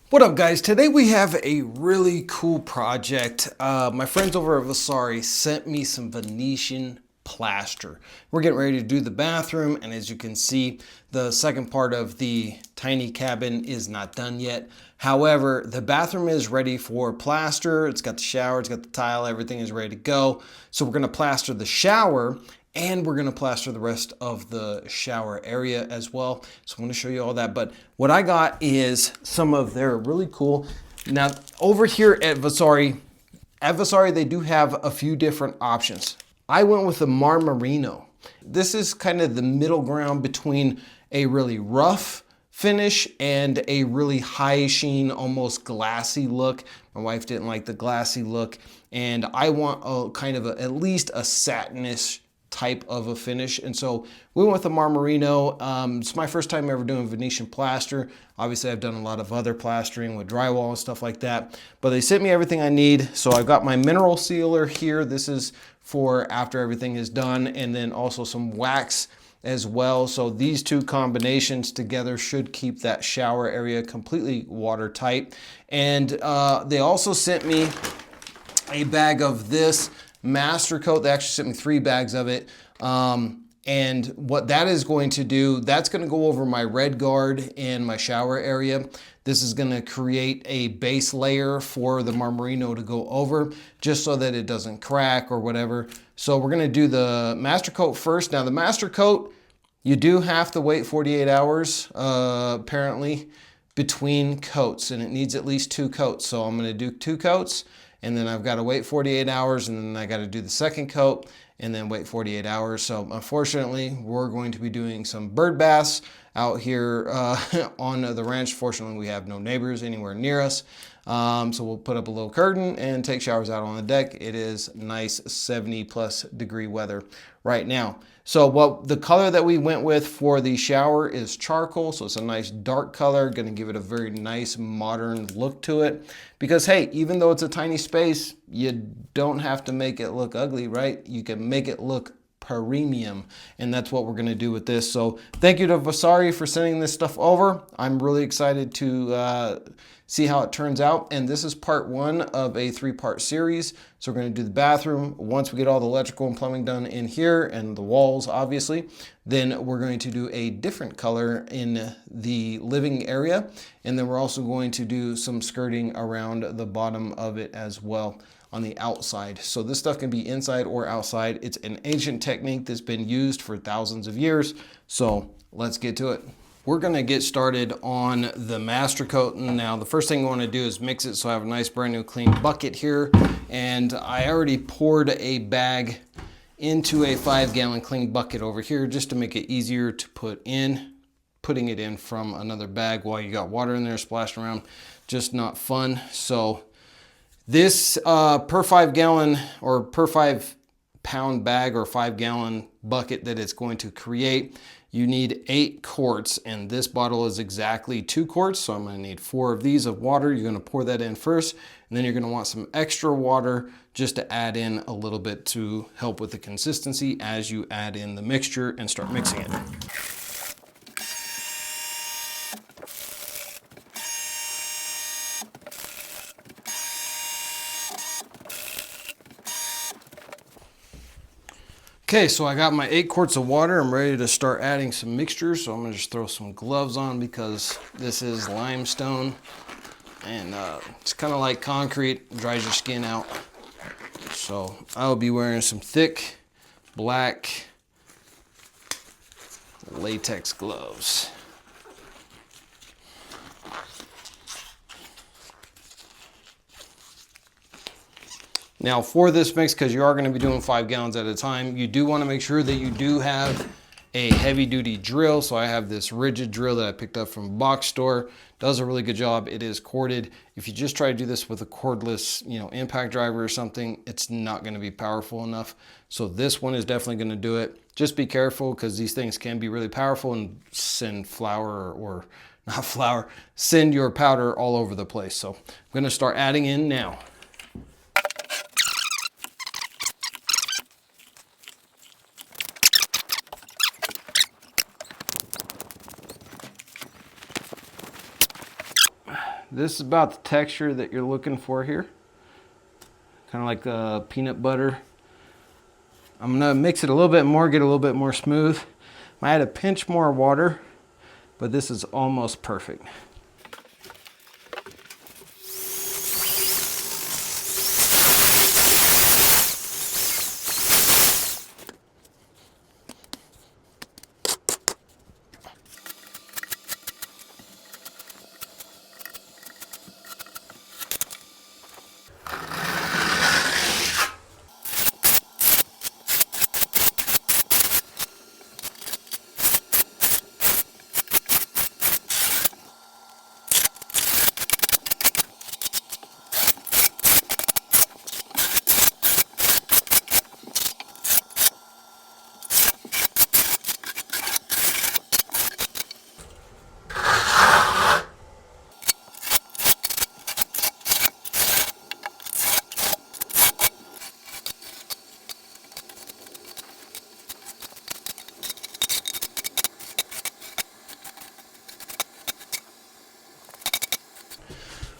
What up, guys? Today we have a really cool project. My friends over at Vasari sent me some Venetian plaster. We're getting ready to do the bathroom, and as you can see, the second part of the tiny cabin is not done yet. However, the bathroom is ready for plaster. It's got the shower, it's got the tile, everything is ready to go. So we're gonna plaster the shower, and we're gonna plaster the rest of the shower area as well. So I'm gonna show you all that. But what I got is some of their really cool. Now over here at Vasari they do have a few different options. I went with the Marmorino. This is kind of the middle ground between a really rough finish and a really high sheen, almost glassy look. My wife didn't like the glassy look, and I want a kind of at least a satinish type of a finish. And so we went with the Marmorino. It's my first time ever doing Venetian plaster. Obviously I've done a lot of other plastering with drywall and stuff like that, but they sent me everything I need. So I've got my mineral sealer here. This is for after everything is done, and then also some wax as well. So these two combinations together should keep that shower area completely watertight. And they also sent me a bag of this Master Coat. They actually sent me 3 bags of it. And what that is going to do, that's going to go over my red guard and my shower area. This is going to create a base layer for the Marmorino to go over, just so that it doesn't crack or whatever. So we're going to do the Master Coat first. Now the Master Coat, you do have to wait 48 hours, apparently, between coats, and it needs at least 2 coats. So I'm going to do 2 coats, and then I've got to wait 48 hours, and then I got to do the second coat and then wait 48 hours. So unfortunately, we're going to be doing some bird baths out here on the ranch. Fortunately, we have no neighbors anywhere near us. So we'll put up a little curtain and take showers out on the deck. It is nice 70+ degree weather right now. So what the color that we went with for the shower is charcoal. So it's a nice dark color, gonna give it a very nice modern look to it. Because hey, even though it's a tiny space, you don't have to make it look ugly, right? You can make it look premium, and that's what we're going to do with this. So thank you to Vasari for sending this stuff over. I'm really excited to see how it turns out, and this is part 1 of a 3-part series. So we're going to do the bathroom. Once we get all the electrical and plumbing done in here and the walls, obviously, then we're going to do a different color in the living area, and then we're also going to do some skirting around the bottom of it as well on the outside. So this stuff can be inside or outside. It's an ancient technique that's been used for thousands of years. So let's get to it. We're gonna get started on the Master Coat. Now, the first thing I wanna do is mix it so I have a nice brand new clean bucket here. And I already poured a bag into a 5-gallon clean bucket over here just to make it easier to put in. Putting it in from another bag while you got water in there splashing around, just not fun. So this per 5-gallon or per 5-pound bag or 5-gallon bucket that it's going to create, you need 8 quarts, and this bottle is exactly 2 quarts. So I'm going to need 4 of these of water. You're going to pour that in first, and then you're going to want some extra water just to add in a little bit to help with the consistency as you add in the mixture and start mixing it. Okay, so I got my 8 quarts of water. I'm ready to start adding some mixture. So I'm gonna just throw some gloves on because this is limestone, and it's kind of like concrete, dries your skin out. So I'll be wearing some thick black latex gloves. Now for this mix, because you are going to be doing 5 gallons at a time, you do want to make sure that you do have a heavy duty drill. So I have this rigid drill that I picked up from a box store. Does a really good job. It is corded. If you just try to do this with a cordless, impact driver or something, it's not going to be powerful enough. So this one is definitely going to do it. Just be careful because these things can be really powerful and send flour or not flour, send your powder all over the place. So I'm going to start adding in now. This is about the texture that you're looking for here. Kind of like peanut butter. I'm gonna mix it a little bit more, get a little bit more smooth. I add a pinch more water, but this is almost perfect.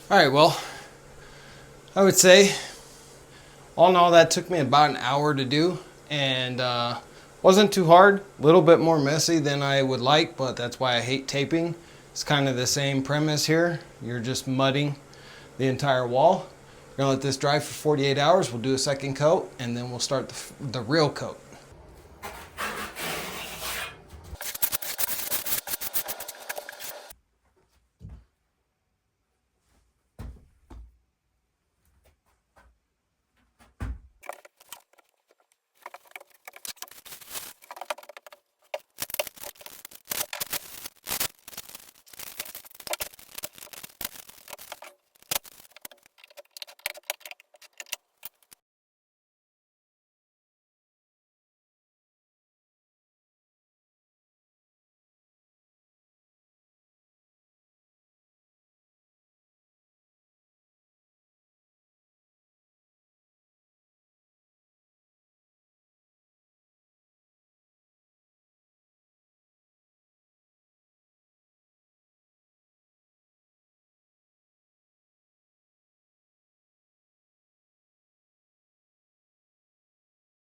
All right, well, I would say all in all that took me about an hour to do, and wasn't too hard, a little bit more messy than I would like, but that's why I hate taping. It's kind of the same premise here. You're just mudding the entire wall. We're gonna let this dry for 48 hours. We'll do a second coat, and then we'll start the real coat.